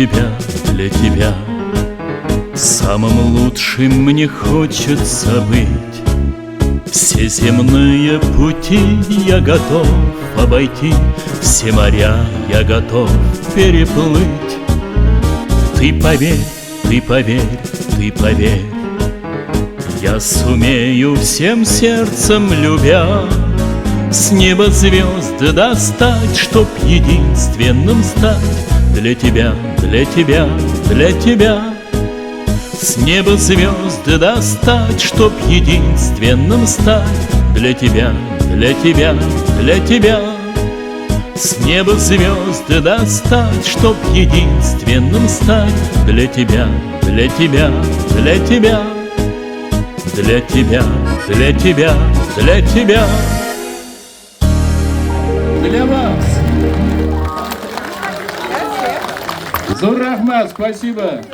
для тебя самым лучшим мне хочется быть. Все земные пути я готов обойти, все моря я готов переплыть. Ты поверь, ты поверь, ты поверь, я сумею всем сердцем любя с неба звезды достать, чтоб единственным стать для тебя, для тебя, для тебя. С неба звезды достать, чтоб единственным стать для тебя, для тебя, для тебя. С неба звезды достать, чтоб единственным стать для тебя, для тебя, для тебя. Для тебя, для тебя, для тебя. Для вас. Зур Рахмат, спасибо.